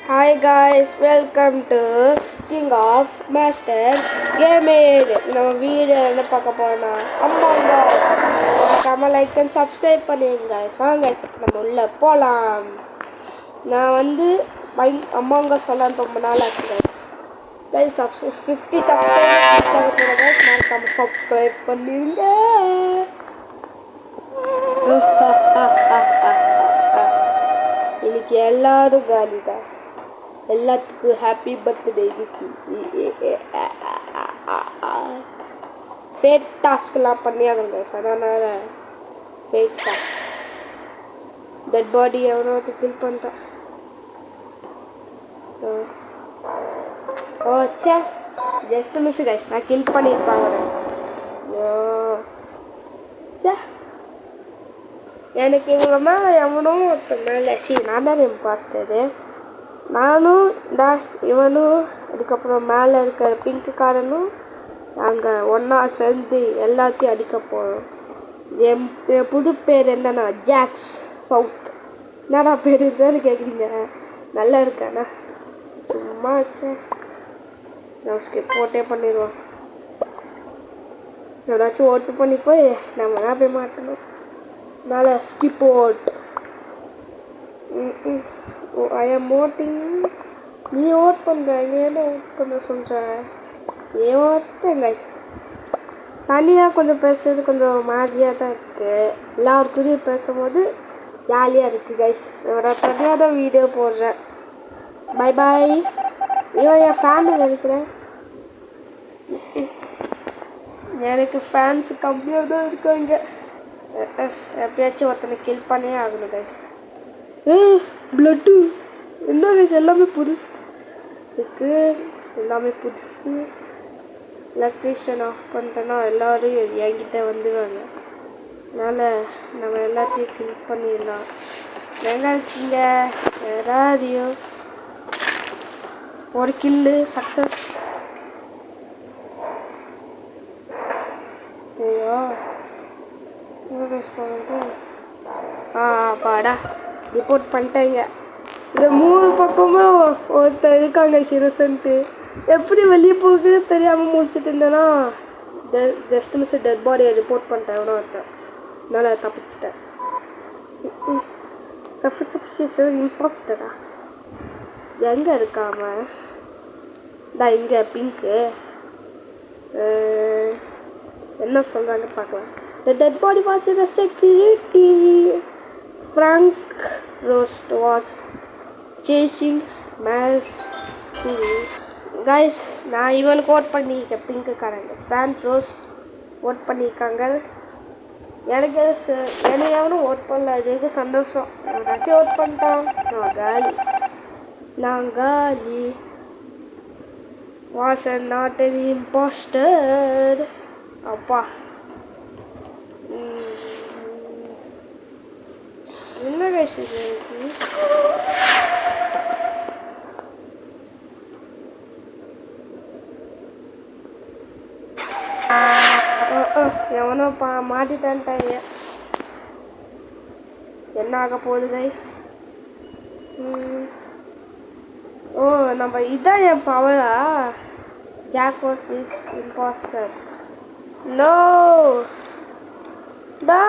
Hi guys, welcome to King of Master Gaming. நம்ம video என்ன பார்க்க போறோம்னா Among Us. மறக்காம லைக் அண்ட் சப்ஸ்கிரைப் பண்ணுங்க guys. வாங்க guys, நம்ம உள்ள போலாம். நான் வந்து Among Us எல்லாம் ரொம்ப நாள் ஆச்சு guys. Guys, 50 subscribers guys, மறக்காம சப்ஸ்கிரைப் பண்ணிருங்க. இன்னைக்கு எல்லாரும் காலி தான். எல்லாத்துக்கும் ஹாப்பி பர்த்டே ஃபேட் டாஸ்க்லாம் பண்ணியாங்க அதனால் ஃபேட் டாஸ்க் டெட் பாடி எவனோ கில் பண்ணிட்டான். ஓ சே ஜஸ்ட் மிஸ் கைஸ், நான் கில் பண்ணியிருப்பாங்க. சே எனக்கு இவங்க மேலே எவனோ ஒருத்தர் மேலே நான் தான் இம்பாஸ்டரு. நானும் இவனும் அதுக்கப்புறம் மேலே இருக்கிற பிங்க் காரனும் நாங்கள் ஒன்றா சேர்ந்து எல்லாத்தையும் அடிக்க போகிறோம். என் புது பேர் என்னன்னா ஜாக்ஸ் சவுத். என்னடா பேர் இருக்குன்னு கேட்குறீங்க, நல்லா இருக்காண்ணா சும்மா வச்சேன். நான் ஸ்கிப் போட்டே பண்ணிடுவோம். ஏதாச்சும் ஓட்டு பண்ணி போய் நம்ம தான் போய் மாட்டணும். அதனால் skip vote. I am voting. நீ ஓட் பண்ணுற, நீ என்ன ஓட் பண்ண சொல்கிற? ஏன் ஓட்டேன் கைஸ். தனியாக கொஞ்சம் பேசுறது கொஞ்சம் மேஜியாக தான் இருக்குது. எல்லாருக்குள்ளேயும் பேசும்போது ஜாலியாக இருக்குது கைஸ். நான் தனியாக தான் வீடியோ போடுறேன். Bye bye. இவன் என் ஃபேன் நினைக்கிறேன். எனக்கு ஃபேன்ஸு கம்மியாக தான் இருக்காங்க. எப்படியாச்சும் ஒருத்தனை கில் பண்ணியே ஆகணும் கைஸ். பிளட்டு என்ன கைஸ், எல்லாமே புதுசு இருக்கு, எல்லாமே புதுசு. எலக்ட்ரிஷியன் ஆஃப் பண்ணிட்டேன்னா எல்லோரும் என்கிட்ட வந்துடுவாங்க. அதனால் நம்ம எல்லாத்தையும் கில் பண்ணிடலாம். நினைச்சிங்க ஏதாதையும் ஒரு கில்லு சக்ஸஸ். ஐயோ பாடா ரிப்போர்ட் பண்ணிட்டாங்க. இந்த 3 பக்கமும் ஒருத்தர் இருக்காங்க சிரசன்ட்டு. எப்படி வெளியே போகுது தெரியாமல் முடிச்சுட்டு இருந்தேன்னா ஜஸ்ட் மிஸ் டெட் பாடியை ரிப்போர்ட் பண்ணிட்டேன். எவ்வளோ ஒருத்தன் அதனால் தப்பிச்சிட்டேன். இம்பாஸ்டரா எங்கே இருக்காம இங்கே பிங்க்கு என்ன சொல்கிறாங்க பார்க்கலாம். The dead body was in a security. Frank Rost was chasing Miles. Guys, நான் இவனுக்கு ஓட் பண்ணியிருக்கேன். பிங்க்குக்காரங்க ஃப்ராங்க் ரோஸ்ட் ஓட் பண்ணியிருக்காங்க. எனக்கு எவனும் ஓட் பண்ணல. எனக்கு சந்தோஷம். எல்லாத்தையும் ஓட் பண்ணிட்டான். நான் காலி was not an imposter. அப்பா என்ன பேசுது? எவனோ மாட்டிட்டான்ட்டாங்க. என்ன ஆக போகுது கைஸ்? ஓ நம்ம இதான் என் பவரா? Jack was is impostor. No! No!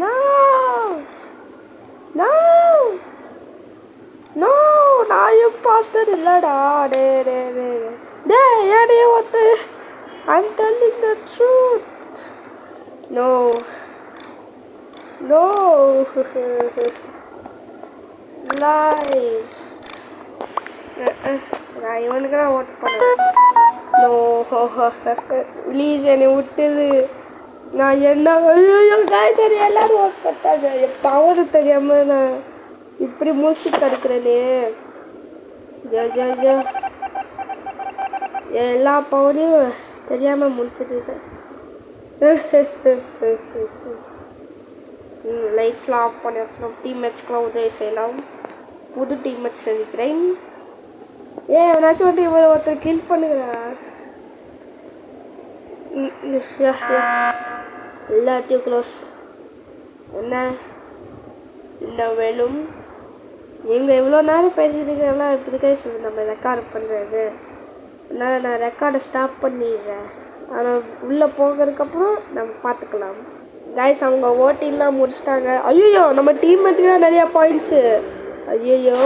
No! No! No! நான் இம்பாஸ்டர் இல்லடா. ஏடே ஒத்து. I'm telling the truth. No. No. Lies. நான் இவனுக்கு தான் ஓட் பண்ணுவேன். நோ ப்ளீஸ் என்னை விட்டுரு. நான் என்ன சரி எல்லாரும் ஓட் பண்ணிட்டாங்க. என் பவர் தெரியாமல் நான் இப்படி மூச்சு தடுக்கிறேனே. எல்லா பவரையும் தெரியாமல் முடிச்சுட்டு இருக்கேன். லைட்ஸ்லாம் ஆஃப் பண்ணி வச்சுக்கணும். டீம்மேட்ஸ்க்கெலாம் உதவி செய்யலாம். புது டீம்மேட்ஸ் செஞ்சுக்கிறேன். எவனாச்சும் வந்து இவ்வளோ ஒருத்தர் கில் பண்ணுகிறேன். எல்லாத்தையும் க்ளோஸ். என்ன இன்னும் வேணும்? நீங்கள் இவ்வளோ நேரம் பேசிட்டுருக்கெல்லாம் இப்படி கைஸ் நம்ம ரெக்கார்ட் பண்ணுறது. அதனால் நான் ரெக்கார்டை ஸ்டாப் பண்ணிடுறேன். ஆனால் உள்ளே போகிறதுக்கப்புறம் நம்ம பார்த்துக்கலாம். கைஸ் அவங்க ஓட்டிலாம் முடிச்சிட்டாங்க. ஐயோ நம்ம டீம்மேட்டுக்கு தான் நிறையா பாயிண்ட்ஸு. ஐயோ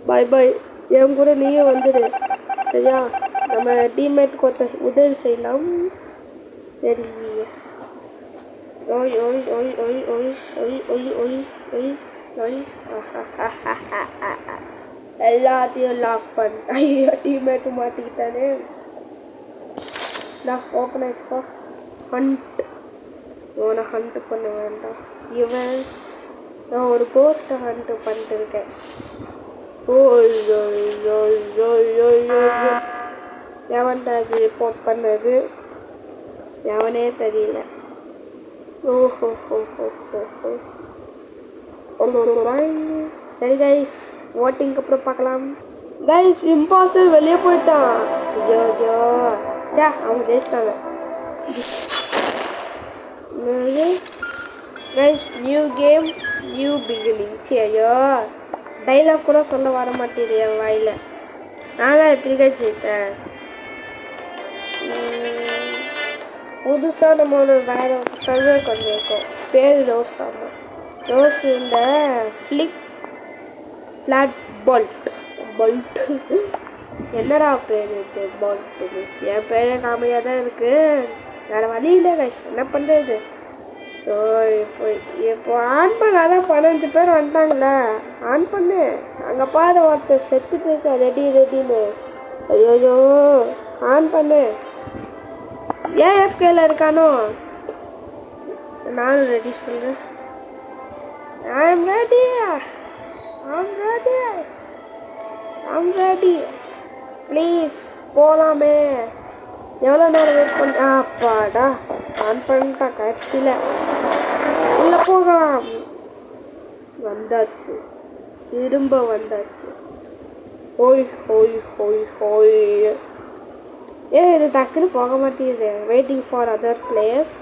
பாய் பாய், என் கூட நீயும் வந்துடு சரியா? நம்ம டீம்மேட்டுக்கு ஒருத்தர் உதவி செய்யலாம். சரி. ஓய் ஓய் ஓய் ஓய் ஓய் ஒய் ஒய் ஒய் ஒய் ஒய். எல்லாத்தையும் லாக் பண்ண. ஐயோ டீம்மேட்டு மாட்டிக்கிட்டானே. நான் ஓப்பன் ஆகிடுப்பா. ஹண்ட் இவனை ஹண்ட்டு பண்ண வேண்டாம். இவன் நான் ஒரு கோஸ்ட்டை ஹண்ட்டு பண்ணிட்டு இருக்கேன். எவன்டா ரிப்போர்ட் பண்ணது? எவனே தெரியல. ஓஹோ ஹோ ஹோ ஹோ ஹோ. சரி கைஸ், ஓட்டிங்க்கு அப்புறம் பார்க்கலாம். கைஸ் இம்பாஸ்டர் வெளியே போயிட்டான். ஐயோ சே, அவங்க ஜெயிச்சிட்டாங்க. Guys new game new beginning. ஐயோ டைலாக் கூட சொல்ல வர மாட்டேங்குது என் வாயில். நான் தான் எப்படி ஜெயித்தேன். புதுசாக நம்ம ஒரு வேறு சர்வர் பண்ணியிருக்கோம். பேர் ரோஸ். ஆமாம் ரோஸ். இந்த ஃப்ளாட் போல்ட் என்னடா பேர் இது போல்ட்டு? என் பேரே காமெடியாக தான் இருக்குது. வேறு வழி இல்லை கைஸ், என்ன பண்ணுறது? ஸோ இப்போ ஆன் பண்ண அதான் 15 பேர் வந்துட்டாங்களே. ஆன் பண்ணு. அங்கே பாரு ஒருத்தர் செத்துட்டு இருக்க ரெடின்னு. ஐயோ ஆன் பண்ணு. ஏன் எஃப்கேல இருக்கானோ? நானும் ரெடி சொல்கிறேன். ஐம் ரெடி ப்ளீஸ் போகலாமே. எவ்வளோ நேரம் வெயிட் பண்ண? அப்பாடா ஆன் பண்ணிட்டா கடைசியில். உள்ளே போகலாம். வந்தாச்சு, திரும்ப வந்தாச்சு. ஹோய் ஹோய் ஹோய் ஹோய். இது டக்குன்னு போக மாட்டேங்குது. Waiting for other players.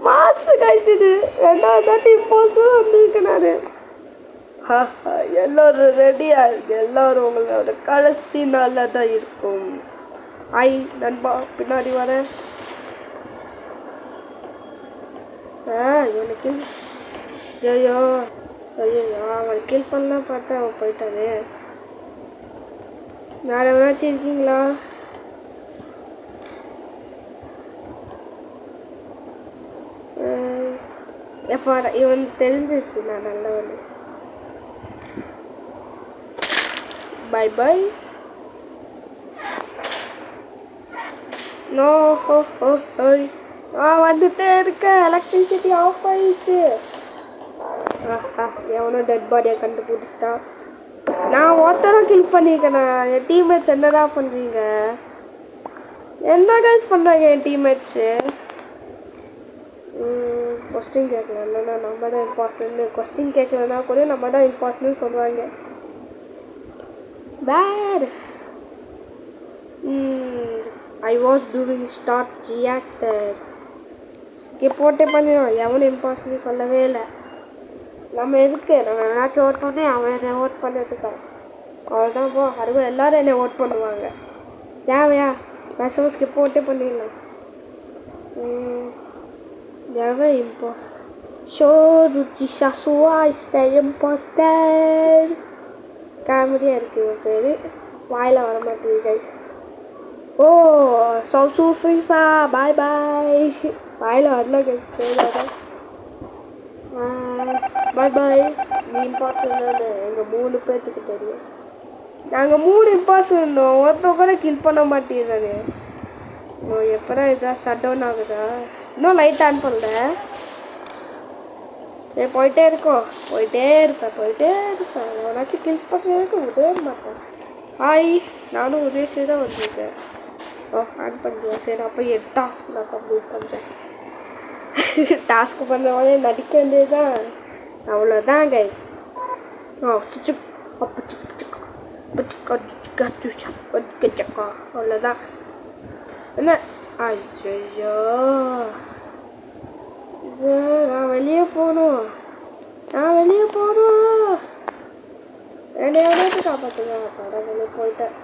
மாசு கைஸ், இது 2வது இம்போஸ்டர் வந்திருக்கேன் நான். எல்லோரும் ரெடியாக இருக்கு. எல்லோரும் உங்களோட கடைசி நாளில் தான் இருக்கும். ஐ நண்பா பின்னாடி வரேன். எனக்கு ஐயோ அவன் கில் பண்ணலாம் பார்த்தா அவன் போயிட்டானே. வேறு எவனாச்சும் இருக்கீங்களா? எப்போ இவன் தெரிஞ்சிச்சு நான் நல்லவன். By by. நோ ஹோ ஹோ ஹோய். வந்துட்டே இருக்க. எலக்ட்ரிசிட்டி ஆஃப் ஆயிடுச்சு. எவனோ டெட் பாடியை கண்டுபிடிச்சிட்டான். நான் ஒருத்தரும் கில் பண்ணியிருக்கேண்ணா. என் டீம்மேட்ஸ் என்னடா பண்ணுறீங்க? என்ன கைஸ் பண்ணுறாங்க என் டீம்மேட்ஸு? கொஸ்டின் கேட்கலாம். இல்லைன்னா நம்ம தான் இம்பார்ட்டன்ட்னு. கொஸ்டின் கேட்கலன்னா கூட நம்ம தான் இம்பார்ட்டன்ட்னு சொல்லுவாங்க. Bad. I was doing start reactor. Skip போட்டே பண்ணிடுவோம். எவனும் இம்பார்ட்டன்ட்னு சொல்லவே இல்லை. நம்ம எதுக்கு? நம்ம என்னாச்சும் ஓட் பண்ணி அவன் என்னை ஓட் பண்ணிட்டுருக்கான். அவ்வளோதான் போ. அதுவும் எல்லோரும் என்னை ஓட் பண்ணுவாங்க. தேவையா? பேசுவோம். ஸ்கிப் போட்டே பண்ணிடலாம். Never imposter. Shoruchi Sasua is the imposter. காமெடியாக இருக்குது இவன் பேர். வாயில் வர மாட்டேங்குது கைஸ். ஓ சௌசூசா பாய் பாய். வாயில் வரல கைஸ். பேரோட பாய் பாய். நீ இம்பாஸ்டர் தானே? எங்கள் 3 பேர்த்துக்கு தெரியும். நாங்கள் 3 இம்பாஸ்டர் இருந்தோம். ஒருத்தர் கூட கில் பண்ண மாட்டேங்குதானே. ஓ எப்போடா இதாக ஷட் டவுன் ஆகுதா? இன்னும் லைட் ஆன் பண்ணல. சரி போயிட்டே இருப்பேன். எவனாச்சும் கிளிக் பண்ணுறதுக்கு உதவ மாட்டேன். ஹாய், நானும் உதவி தான் வந்திருக்கேன். ஆன் பண்ணுறேன். சரி அப்போ என் டாஸ்க் நான் கம்ப்ளீட் பண்ணுறேன். டாஸ்க் பண்ணுறவனே நடிக்க வேண்டியது தான். அவ்வளோதான் கைஸ். அவ்வளோதான். என்ன? ஐயோ வெளியே போகணும். நான் வெளியே போகணும். என்னை எவ்வளோ காப்பாற்றுங்க. அப்பாடா வெளியே போயிட்டேன்.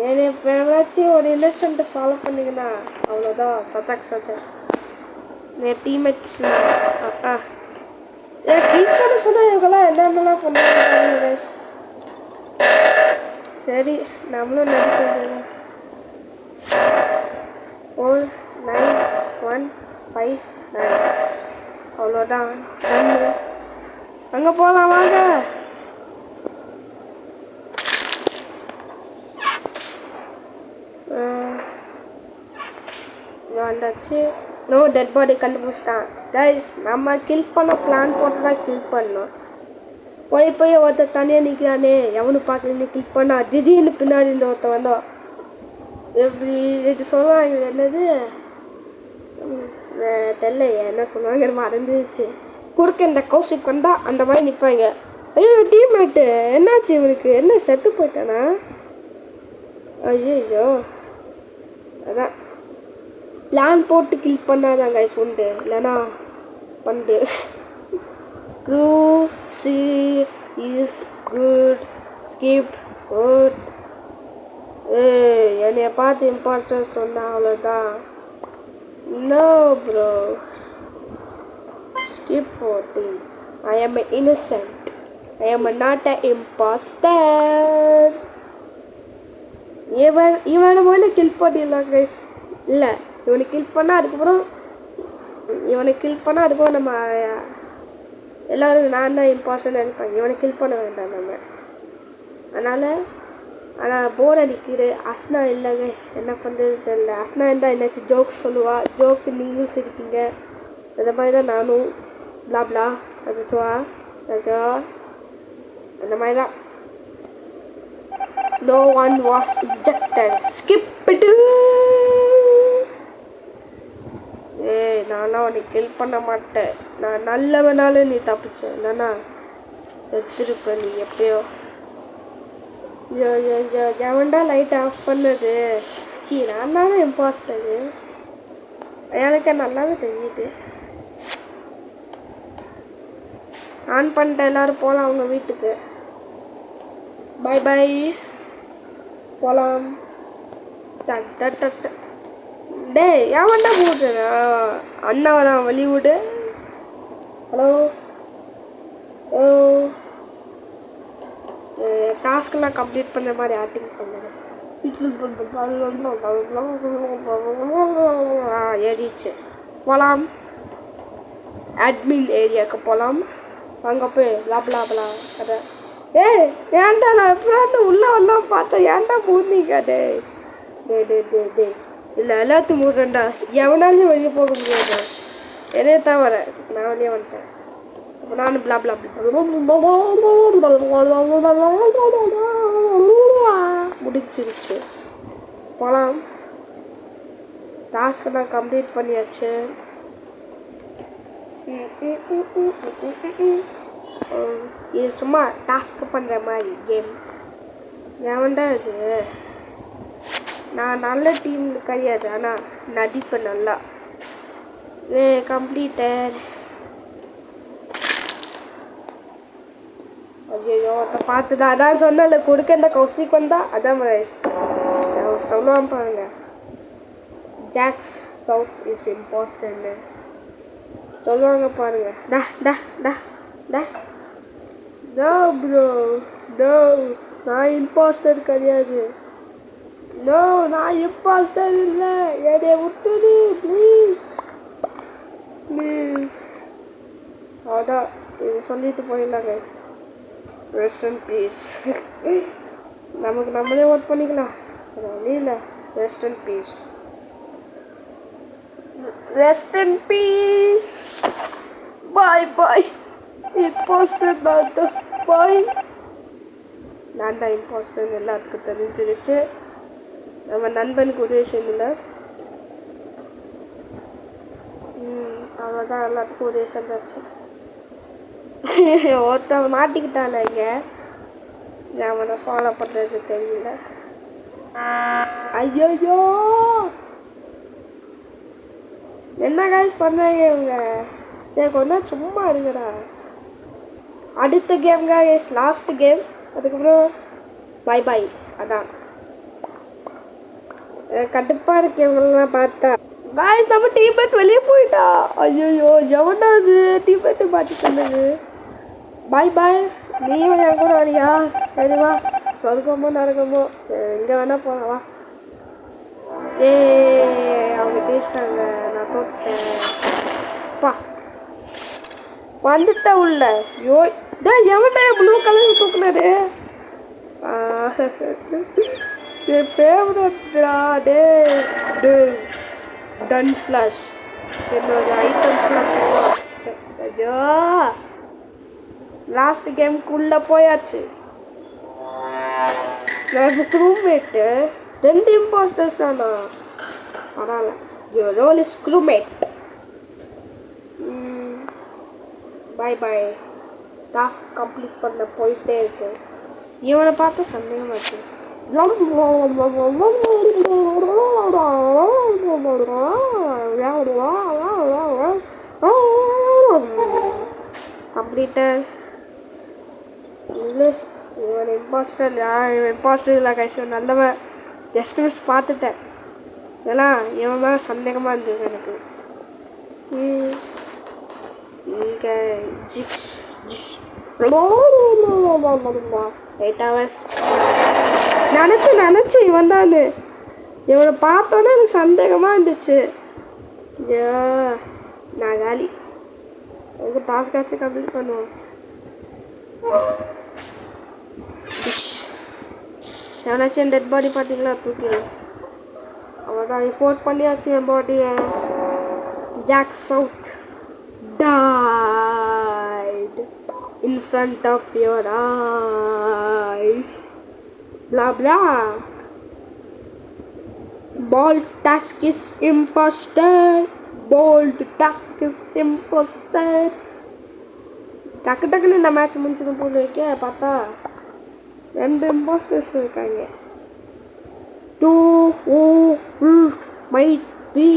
என்னை ஏதாச்சும் ஒரு இன்னசென்ட்டை ஃபாலோ பண்ணிங்கன்னா அவ்வளோதான். சச்சக் என் டீம்மேட்ஸ் ஏன் கில் பண்ண சொன்னால் இவங்கெல்லாம் என்னென்னலாம் பண்ணுவாங்க. சரி நம்மளும் நடிக்கிறது. 4 9 1 5 9 அவ்வளோதான். அங்கே போகலாம் வாங்க. வந்தாச்சு. நோ டெட் பாடி கண்டுபிடிச்சிட்டான். கைஸ் நம்ம கில் பண்ண பிளான் போட்டு தான் கில் பண்ணோம். போய் ஒருத்தர் தனியாக நிற்கிறானே எவனு பார்த்து கில் பண்ணா திடீர்னு பின்னாடி இந்த ஒருத்தர் வந்தோம். எப்படி இது சொல்லுவாங்க என்னது தெரியல என்ன சொல்லுவாங்க மறந்துச்சு. குறுக்க இந்த கௌசிக் வந்தா அந்த மாதிரி நிற்பாங்க. ஐயோ டீம்மேட்டு என்னாச்சு இவனுக்கு என்ன செத்து போயிட்டானா? ஐயோ அதான் பிளான் போட்டு கில் பண்ணாதாங்க உண்டு. இல்லைனா பண்டு crew she is good skip good. என்னைய பார்த்து இம்பார்ட்டன்ஸ் சொன்னா அவ்வளோதான். No bro skip 14. I am innocent. I am not an imposter. இவனை முதல்ல கில் பண்ணிடலாம் கைஸ். இல்லை இவனை கில் பண்ணால் அதுக்கப்புறம் நம்ம எல்லோரும் நான் தான் இம்பார்ட்டன்ட் இருப்பாங்க. இவனை கில் பண்ண வேண்டாம் நம்ம. ஆனால் போர் அடிக்குது. அஸ்னா இல்லை கைஸ், என்ன பண்ணுறது தெரியல. அஸ்னா இருந்தால் என்னாச்சும் ஜோக் சொல்லுவா. ஜோக்கு நீங்களும் சிரிப்பீங்க. அந்த மாதிரி தான் நானும் பிளா அதுவா சஜா அந்த மாதிரி தான். No one was ejected. Skip it. நானா உன்னை கில் பண்ண மாட்டேன். நான் நல்லவனாலும் நீ தப்பிச்ச இல்லைன்னா செத்துருப்ப நீ எப்பயோ. எவன்டா லைட் ஆஃப் பண்ணது? நான் தானே இம்பாஸ்டரு. எனக்கு நல்லாவே தெரியுது. ஆன் பண்ணிட்டேன். எல்லோரும் போகலாம் அவங்க வீட்டுக்கு. பாய் பாய் போகலாம். டே ஏன்டா போட்டுறா அண்ணா வரான் வெளியூடு. ஹலோ டாஸ்க்கெல்லாம் கம்ப்ளீட் பண்ணுற மாதிரி ஆக்டிங் பண்ணுறேன். ஏறிச்சு போகலாம். அட்மின் ஏரியாவுக்கு போகலாம். அங்கே போய் லாபலாம் அதை. ஏன்டா நான் எப்போ உள்ளே வந்தோம் பார்த்தேன். ஏன்டா மூந்தீங்க? டே இல்லை எல்லாத்தையும் மூடுறேன்டா. எவனாலையும் வெளியே போக முடியாது. என்னையே தவிர நான் வெளியே வந்துட்டேன். அப்போ நானும் பிளா முடிச்சிருச்சு. போகலாம். டாஸ்க்கு நான் கம்ப்ளீட் பண்ணியாச்சு. இது சும்மா டாஸ்க்கு பண்ணுற மாதிரி கேம். ஏன்டா இது? நான் நல்ல டீம் கிடையாது, ஆனால் நடிப்பேன் நல்லா. கம்ப்ளீட்டட். ஐயோ அதை பார்த்து தான் அதான் சொன்னல கொடுக்க இந்த கௌசிக் வந்தா அதான் சொல்லுவான் பாருங்க. ஜாக்ஸ் சவுத் இஸ் இம்பாஸ்டர்னு சொல்லுவாங்க பாருங்க. நோ ப்ரோ நோ, நான் இம்பாஸ்டர் கிடையாது. நோ நான் இம்பாஸ்டர் இல்லை. என்னை விட்டுடு ப்ளீஸ். அதான் இது சொல்லிட்டு போயிடலாங்க. Rest in piece. நமக்கு நம்மளே ஒர்க் பண்ணிக்கலாம். வழி இல்லை. Rest in peace. Rest in peace. Bye bye. Impostor bye. நான் தான் இம்போஸ்டர் எல்லாத்துக்கும் தெரிஞ்சிருச்சு. நம்ம நண்பனுக்கு உதவி செய்யல. அவ்வளோதான் எல்லாத்துக்கும் உதவி செஞ்சாச்சு. ஒருத்தவன் மாட்டிக்கிட்டான இங்கே. அவனை ஃபாலோ பண்ணுறது தெரியல. ஐயோ என்ன காய்ஸ் பண்ணுறாங்க இவங்க? கொஞ்சம் சும்மா இருங்கடா. அடுத்த கேம் गाइस, லாஸ்ட் கேம். அதுக்கப்புறம் பை பை. அதான் கடுப்பா இருக்கு இவங்களெல்லாம் பார்த்தா. गाइस நம்ம டீம்மேட் வெளியே போயிட்டா. ஐயோ எவன்டா அது டீம்மேட் மாட்டி சொன்னது. Bye bye. நீயும் என் கூட வரியா? சரி வா, சொர்க்கமோ நரகமோ எங்கே வேணா போகலாம் வா. அவங்க ஜெயிச்சிட்டாங்க, நான் தோத்துட்டேன். பா வந்துட்ட உள்ள. யோ டே எவன்டா ப்ளூ கலர் தூக்குனாரு? என் ஃபேவரட்டா. டே டே டன் ஃப்ளாஷ் என்னோட ஐட்டம்ஸ்லாம் போகலாம். ஐயோ லாஸ்ட் கேமுக்குள்ளே போயாச்சு. நான் இப்போ க்ரூமேட்டு 2 இம்போஸ்டர்ஸ் தானா? பரவாயில்ல. Your role is crewmate. Bye bye. Task complete பண்ண போயிட்டே இருக்கு. இவனை பார்த்து சந்தேகமாச்சு. கம்ப்ளீட்டர் இல்லை. இவன் இம்பாஸ்டர். இவன் இம்பாஸ்டர் இல்லை கைஸ், நல்லவன். ஜஸ்ட் மிஸ் பார்த்துட்டேன். ஏன்னா இவன் மேலே சந்தேகமாக இருந்தது எனக்கு. இங்கே 8 hours நினச்சி இவன் தான். இவனை பார்த்தோன்னே எனக்கு சந்தேகமாக இருந்துச்சு. ஐயோ நான் காலி. எங்கள் டாஸ்காச்சும் கம்ப்ளீட் பண்ணுவோம். எவனாச்சும் டெட் பாடி பார்த்தீங்களா? தூக்கிடும். அவன் தான் ரிப்போர்ட் பண்ணியாச்சு என் பாடியை. Jack South died in front of your eyes. Blah blah. Bold task is imposter. Bold task is imposter. டக்குன்னு இந்த மேட்ச் முடிஞ்சது போல இருக்கே. பார்த்தா 2 இம்போஸ்டர்ஸ் இருக்காங்க. 2 might be.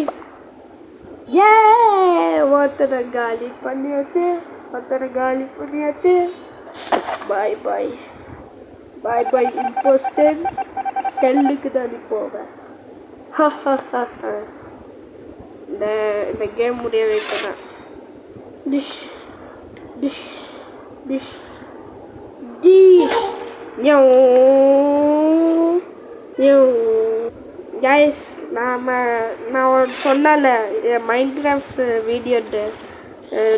ஒருத்தரை காலி பண்ணியாச்சு. பாய் பாய். பாய் பாய் இம்போஸ்டர். ஹெல்லுக்கு தான் போவேன். இந்த கேம் முடிய வைக்கணும். Dish dish dish dish. Guys நான் சொன்னல மைண்ட் கிராஃப்ட் வீடியோ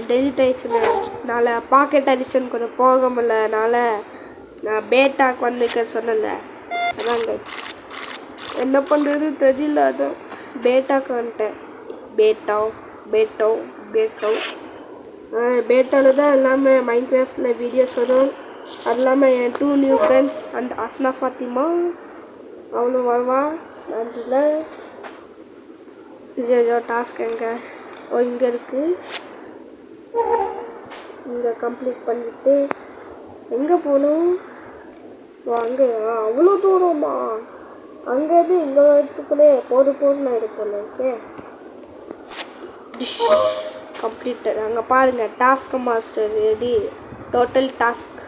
டெலிட் ஆயிடுச்சுன்னு. நான் பாக்கெட் அடிஷன் கொஞ்சம் போக முடியலனால நான் பேட்டாக்கு வந்துக்க சொன்னல. அதாங்க என்ன பண்ணுறது தெரியல. அதான் பேட்டாக்கு வந்துட்டேன். பேட்டாவில் தான் எல்லாமே மைண்ட் கிராஃப்டில் வீடியோஸ் வரும். அது இல்லாமல் என் 2 நியூ ஃப்ரெண்ட்ஸ் அண்ட் அஸ்னா ஃபாத்திமா அவளும் வருவா. அதில் இது டாஸ்க் எங்கே? இங்கே இருக்குது. இங்கே கம்ப்ளீட் பண்ணிவிட்டு எங்கே போகணும்? அங்கே அவ்வளோ தூரமா? அங்கேருந்து இங்கே வரத்துக்குள்ளே போதும் நான் இருப்பேன். Okay completed. அங்கே பாருங்கள் task master ready. Total task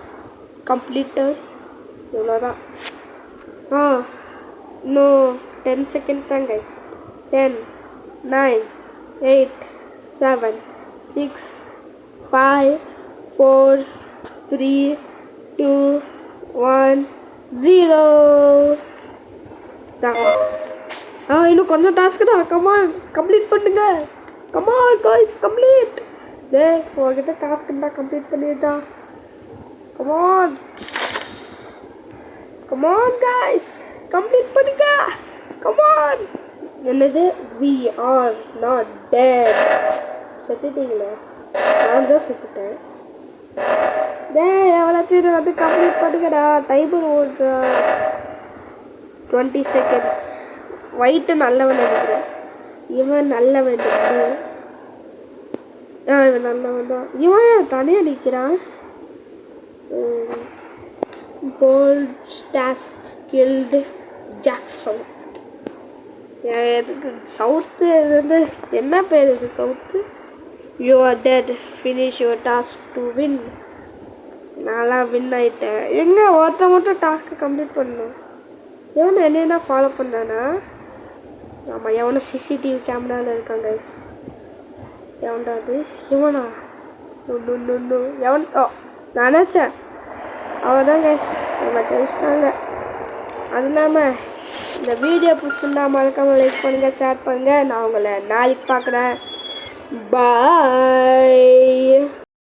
completed. இவ்வளோதான். இன்னும் 10 செகண்ட்ஸ் தான் கைஸ். 10 9 8 7 6 5 4 3 2 1 0. இன்னும் கொஞ்சம் டாஸ்க்கு தான். கமான் கம்ப்ளீட் பண்ணுங்க. Come on guys complete. உங்ககிட்ட டாஸ்க் இருந்தால் கம்ப்ளீட் பண்ணிட்டா. கமான் காய்ஸ் கம்ப்ளீட் பண்ணுங்க. கமான். என்னது? we are not dead. செத்துட்டீங்களே? நான் தான் செத்துட்டேன். எவ்வளோ வந்து கம்ப்ளீட் பண்ணுங்கடா. டைமர் ஓடுறா. 20 செகண்ட்ஸ். ஒயிட்டு நல்லவன் நினைக்கிறேன். இவன் நல்லவன். இவன் நல்லவன் தான். இவன் தனியாக நிற்கிறான். Bolt task killed Jack South. எதுக்கு சவுத்து வந்து என்ன பேர்? இது South you are dead finish your task to win. நான்லாம் வின் ஆகிட்டேன். எங்கே ஒருத்த மட்டும் டாஸ்க்கு கம்ப்ளீட் பண்ணணும். எவனை என்னென்ன ஃபாலோ பண்ணானா? ஆமாம், எவனோ சிசிடிவி கேமராவில் இருக்கான் கைஸ். எவன்டா அது? இவனா? நோ எவன்? ஓ, நான் நினச்சேன் அவன் தான் கைஸ். நம்ம ஜெயிச்சிட்டாங்க. அது இல்லாமல் இந்த வீடியோ பிடிச்சிருந்தா மறக்காமல் லைக் பண்ணுங்கள், ஷேர் பண்ணுங்கள். நான் உங்களை நாளைக்கு பார்க்குறேன். பாய்.